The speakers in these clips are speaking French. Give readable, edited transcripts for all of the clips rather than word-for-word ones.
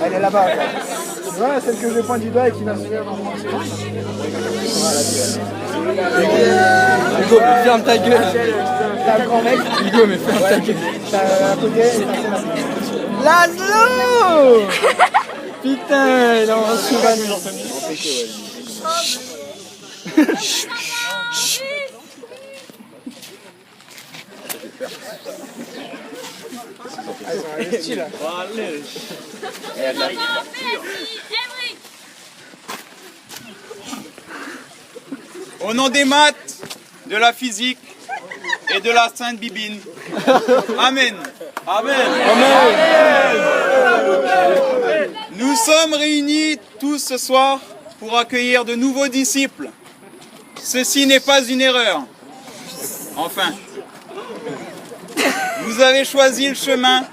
Elle est là-bas. Voilà, celle que je pointe du doigt et qui va se faire dans mon Hugo, mais ferme ta gueule. T'as un grand mec. Hugo, mais ferme ta gueule. T'as à côté. Laszlo. Putain, il a un cheval. Au nom des maths, de la physique et de la Sainte Bibine. Amen. Amen. Nous sommes réunis tous ce soir pour accueillir de nouveaux disciples. Ceci n'est pas une erreur. Enfin, vous avez choisi le chemin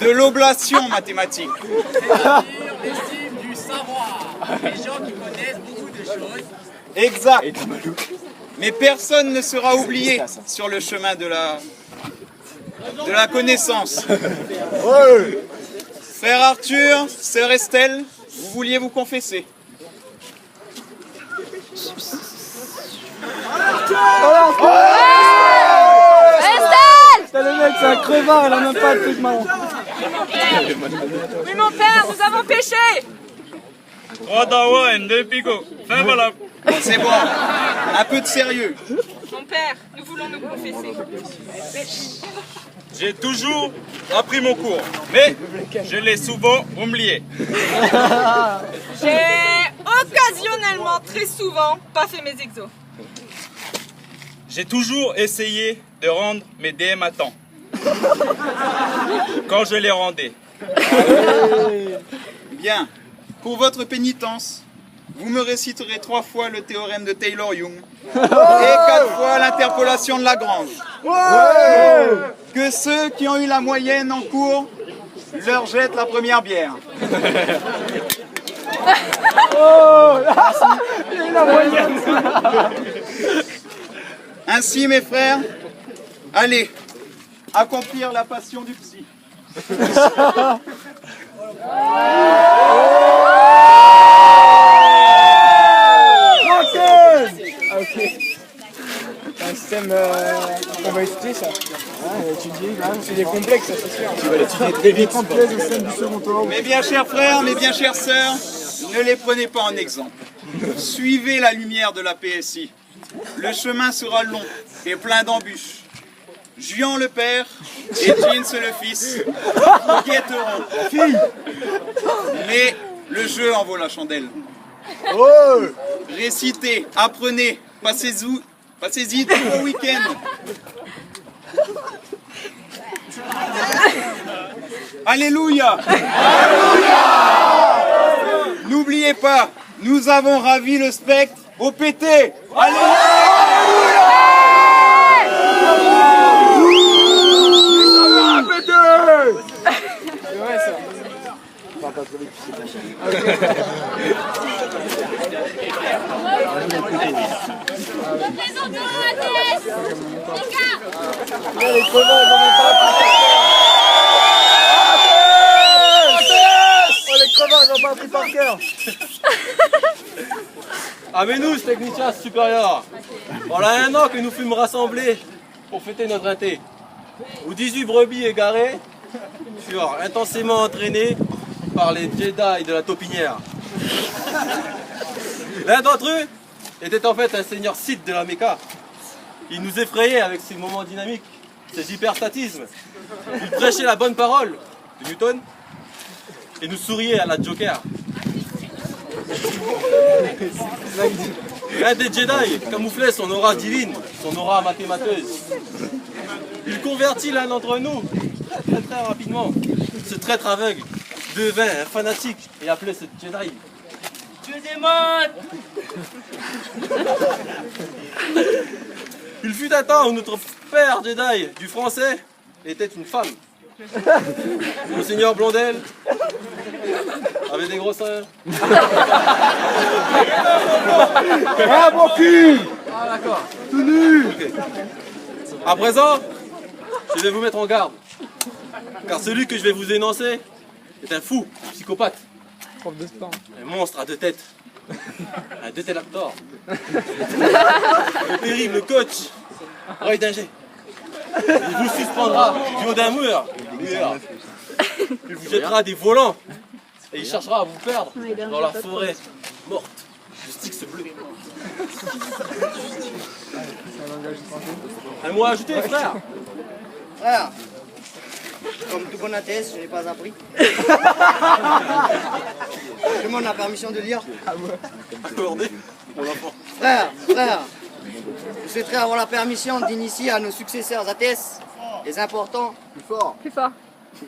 de l'oblation mathématique. L'estime du savoir. Les gens qui connaissent beaucoup de choses. Exact. Mais personne ne sera oublié sur le chemin de la connaissance. Frère Arthur, sœur Estelle, vous vouliez vous confesser. Putain, le mec, c'est un crevard, il a même pas de truc marrant. Oui, mon père, nous avons péché. C'est bon, un peu de sérieux. Mon père, nous voulons nous confesser. J'ai toujours appris mon cours, mais je l'ai souvent oublié. J'ai occasionnellement, très souvent, pas fait mes exos. J'ai toujours essayé de rendre mes DM à temps. Quand je les rendais. Bien, pour votre pénitence, vous me réciterez 3 fois le théorème de Taylor-Young et 4 fois l'interpolation de Lagrange. Que ceux qui ont eu la moyenne en cours leur jettent la première bière. Ainsi, mes frères, allez, accomplir la passion du psy. C'est un système qu'on va étudier ça. Étudier, c'est des complexes, ça c'est sûr. Tu vas l'étudier très vite. Complexes, le système du second ordre. Mes bien chers frères, mes bien chères sœurs, ne les prenez pas en exemple. Suivez la lumière de la PSI. Le chemin sera long et plein d'embûches. Juan le père et Jeans le fils vous guetteront. Mais le jeu en vaut la chandelle. Récitez, apprenez, passez-y tout vos week-ends. Alléluia. N'oubliez pas, nous avons ravi le spectre au PT. Ouais, ça. Parle pas trop vite, tu sais pas. Les crevards, ils ont même pas appris par cœur. Les crevards, ils ont pas appris par cœur. Amène-nous, ce technicien supérieur. Voilà 1 an que nous fûmes rassemblés pour fêter notre inté, où 18 brebis égarées furent intensément entraînées par les Jedi de la taupinière. L'un d'entre eux était en fait un seigneur Sith de la Mecca. Il nous effrayait avec ses moments dynamiques, ses hyperstatismes. Il prêchait la bonne parole de Newton et nous souriait à la Joker. L'un des Jedi camouflait son aura divine, son aura mathémateuse. Il convertit l'un d'entre nous très rapidement. Ce traître aveugle devint un fanatique et appelait ce Jedi Dieu des maths. Il fut un temps où notre père Jedi du français était une femme. Monseigneur Blondel avait des gros seins. Ah, mon cul. Ah d'accord, tout nu. Okay. À présent, je vais vous mettre en garde. Car celui que je vais vous énoncer est un fou, un psychopathe. prof de sport. Un monstre à deux têtes. Un détélactor. Le terrible coach. Roy Dinger. Il vous suspendra du haut d'un mur. Il vous jettera des volants. Et il cherchera à vous perdre dans la forêt morte du Styx bleu. Un mot à ajouter, frère? Frère, comme tout bon athèse, je n'ai pas appris. Je demande la permission de lire. Accordé, mon enfant. Frère, je souhaiterais avoir la permission d'initier à nos successeurs athèses les importants Plus fort.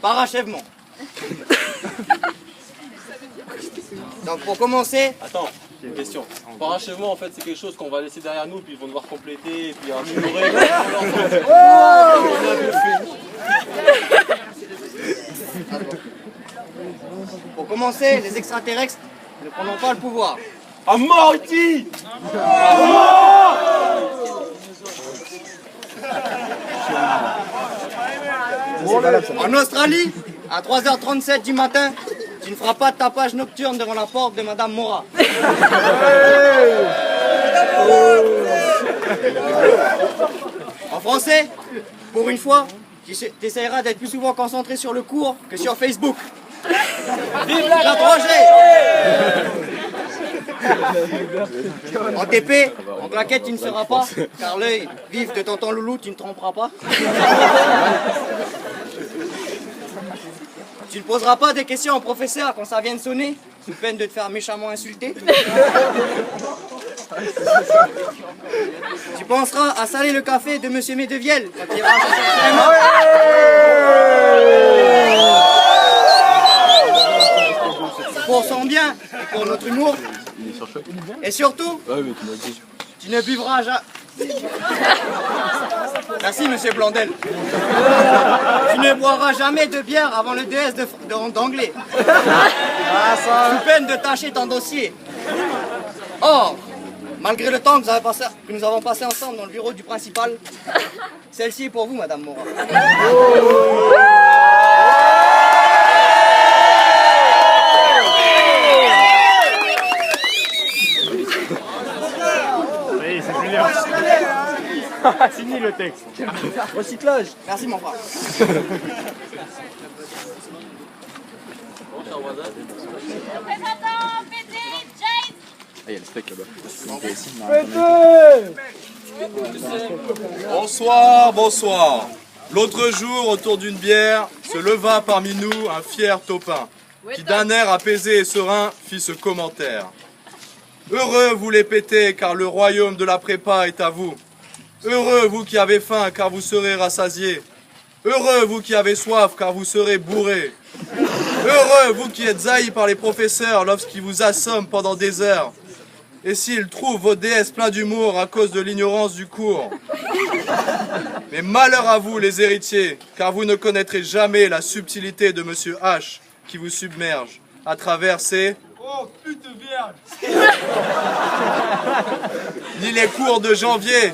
parachèvements. Donc pour commencer, Attends, j'ai une question. Parachèvement, en fait, c'est quelque chose qu'on va laisser derrière nous, puis ils vont devoir compléter, et puis améliorer. les extraterrestres ne prendront pas le pouvoir. À mort, ici! En Australie, à 3h37 du matin, tu ne feras pas de tapage nocturne devant la porte de Madame Mora. En français, pour une fois, tu essaieras d'être plus souvent concentré sur le cours que sur Facebook. Vive la 3G! En TP, en claquette, tu ne seras pas, car l'œil vif de tonton Loulou, tu ne tromperas pas. Tu ne poseras pas des questions au professeur quand ça vient de sonner, sous peine de te faire méchamment insulter. Tu penseras à saler le café de Monsieur Medevielle quand il ira pour son bien et pour notre humour. Et surtout, tu ne buvras jamais. Merci Monsieur Blondel. Tu ne boiras jamais de bière avant le DS d'anglais. Sous peine de tâcher ton dossier. Or, malgré le temps que nous avons passé ensemble dans le bureau du principal, celle-ci est pour vous, Madame Mora. Signe le texte. Recyclage. Merci mon frère. Bonsoir, bonsoir. L'autre jour, autour d'une bière, se leva parmi nous un fier taupin, qui d'un air apaisé et serein fit ce commentaire. Heureux vous les pétez, car le royaume de la prépa est à vous. Heureux vous qui avez faim, car vous serez rassasiés. Heureux vous qui avez soif, car vous serez bourrés. Heureux vous qui êtes haïs par les professeurs lorsqu'ils vous assomment pendant des heures. Et s'ils trouvent vos déesses pleins d'humour à cause de l'ignorance du cours. Mais malheur à vous les héritiers, car vous ne connaîtrez jamais la subtilité de Monsieur H qui vous submerge à travers ses... Oh, pute vierge! Ni les cours de janvier,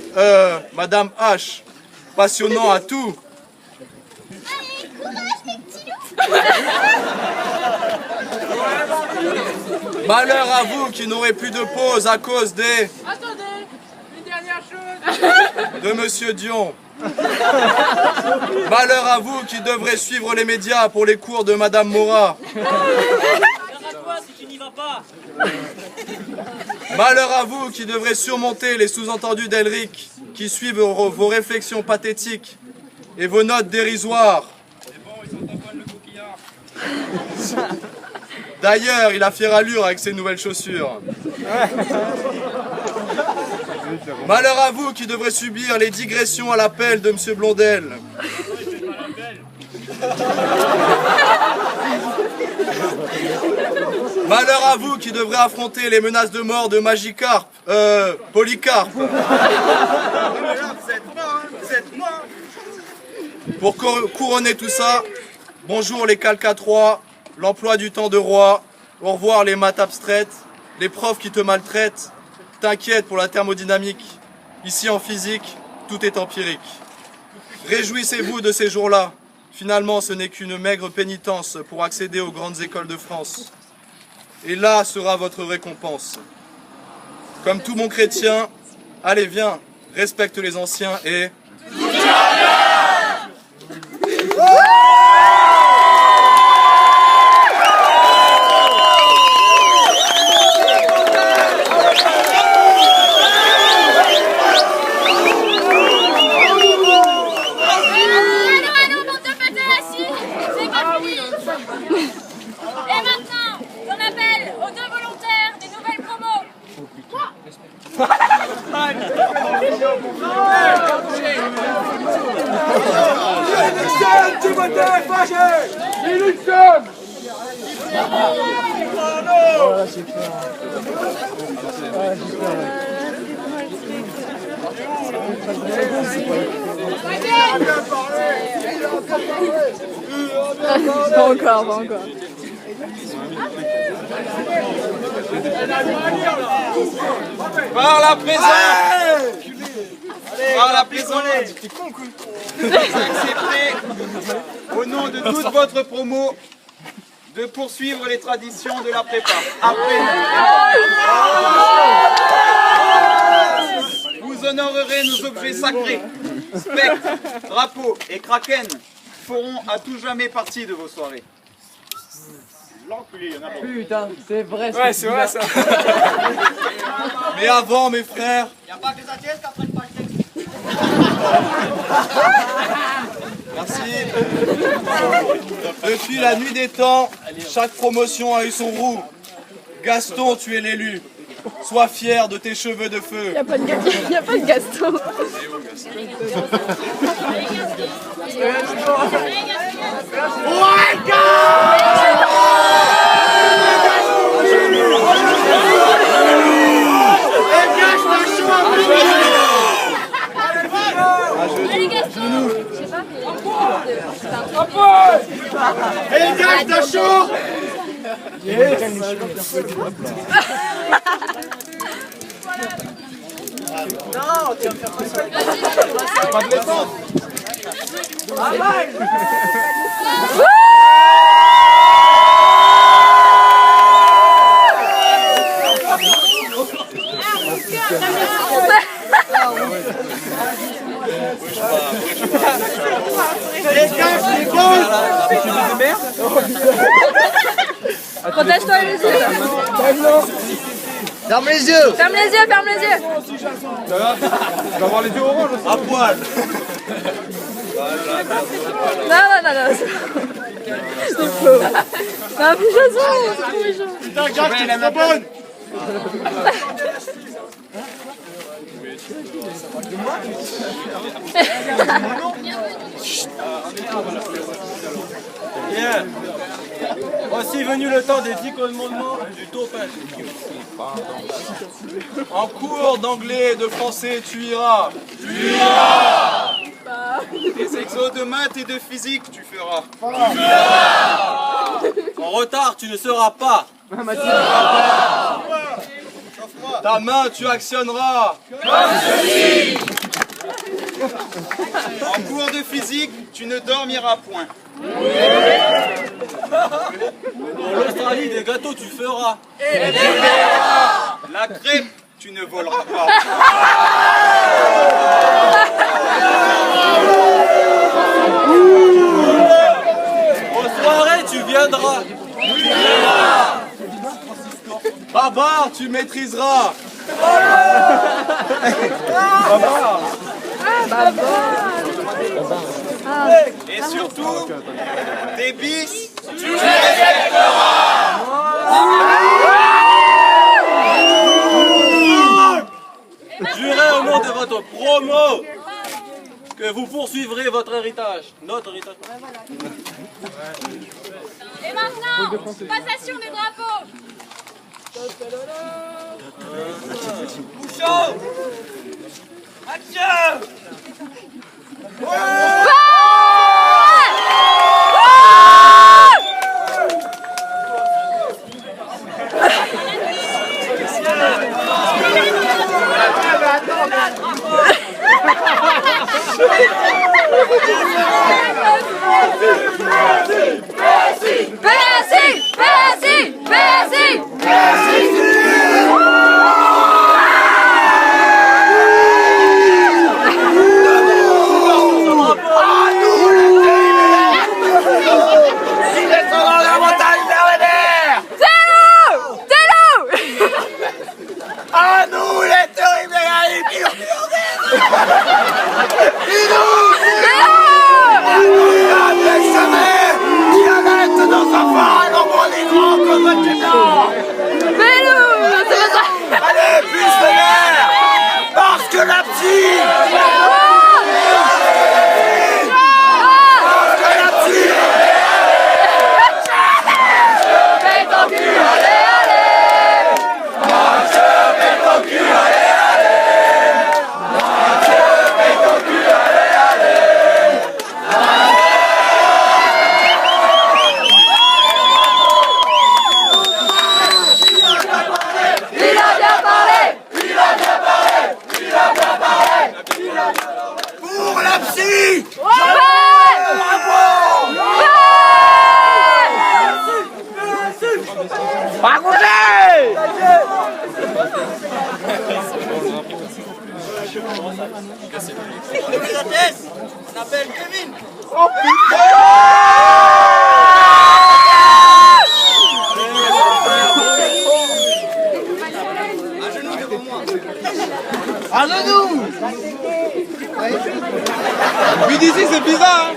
Madame H, passionnant à tout. Allez, courage les petits loups! Malheur à vous qui n'aurez plus de pause à cause des... Attendez, une dernière chose. de Monsieur Dion. Malheur à vous qui devrez suivre les médias pour les cours de Madame Mora. Si tu n'y vas pas. Malheur à vous qui devrez surmonter les sous-entendus d'Elric, qui suivent vos réflexions pathétiques et vos notes dérisoires. D'ailleurs, il a fière allure avec ses nouvelles chaussures. Malheur à vous qui devrez subir les digressions à l'appel de Monsieur Blondel. Malheur à vous qui devrez affronter les menaces de mort de Magikarp, Polycarpe. Pour couronner tout ça, bonjour les calques à 3, l'emploi du temps de roi, au revoir les maths abstraites, les profs qui te maltraitent, t'inquiète pour la thermodynamique. Ici en physique, tout est empirique. Réjouissez-vous de ces jours-là. Finalement, ce n'est qu'une maigre pénitence pour accéder aux grandes écoles de France. et là sera votre récompense. Comme tout bon chrétien, allez viens, respecte les anciens et... Et maintenant, j'en appelle aux deux volontaires des nouvelles promos. Pas encore, pas encore. Par la présente, par la présente, vous acceptez, au nom de toute votre promo, de poursuivre les traditions de la prépa. Après, vous honorerez nos objets sacrés. Spectre, drapeau et kraken feront à tout jamais partie de vos soirées. Putain, c'est vrai. Ouais, c'est vrai ça. Mais avant, mes frères, Y'a pas que les Asiates qui apprennent pas le texte. merci. Depuis la nuit des temps, chaque promotion a eu son roux. Gaston, tu es l'élu. Sois fier de tes cheveux de feu. Y a pas de Gaston. Allez Gaston. Je sais pas, mais... Et gage de chaud. Protège-toi les yeux. Ferme les yeux. Ferme les yeux, ferme les yeux. Tu vas avoir les yeux oranges aussi. À poil. Non. C'est faux. Non, plus Jason, c'est trop méchant. Putain, gars, tu es la bonne. Bien. Voici venu le temps des 10 commandements du topin. En cours d'anglais et de français, tu iras. Les exos de maths et de physique, tu feras. En retard, tu ne seras pas. Ta main, tu actionneras. En cours de physique, tu ne dormiras point. Dans l'Australie, des gâteaux, tu feras. La crêpe, tu ne voleras pas. Aux soirées, tu viendras. Babar, tu maîtriseras. Et surtout, des bis, tu Jurez au nom de votre promo que vous poursuivrez votre héritage. Notre héritage. Et maintenant, passation des drapeaux. Bouchon. Action. Merci. Double Altesse, on appelle Kevin. Un genou devant moi. Un genou. Vu d'ici, c'est bizarre.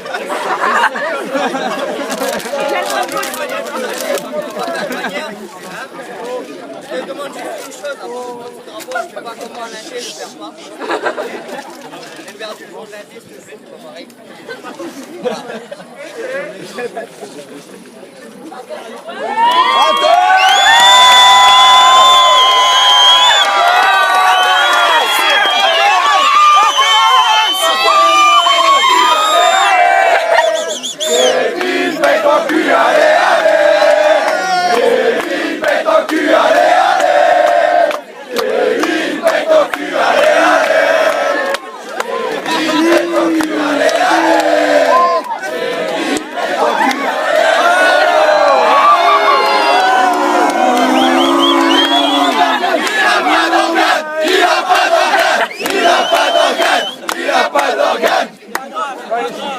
Je te demande juste une chose avant de mettre le drapeau, je fais pas comment un lynché, je perds pas. J'ai perdu le jour de lundi, ce que je fais, c'est pas pareil.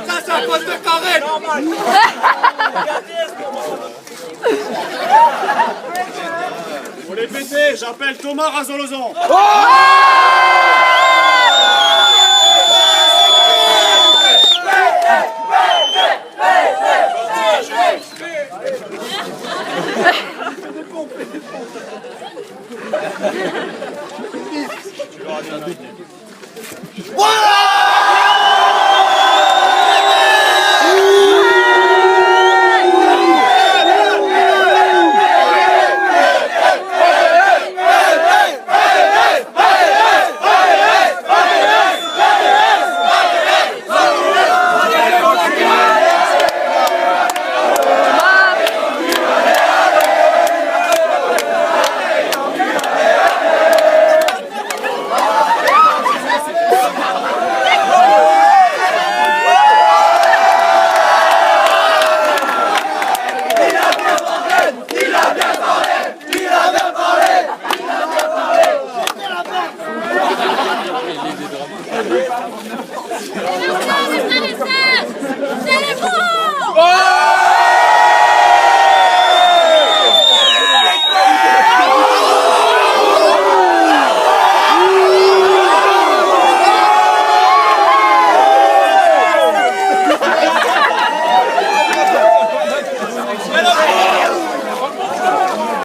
Ça, c'est un poste de carré. Pour les péter, j'appelle Thomas Razolozan.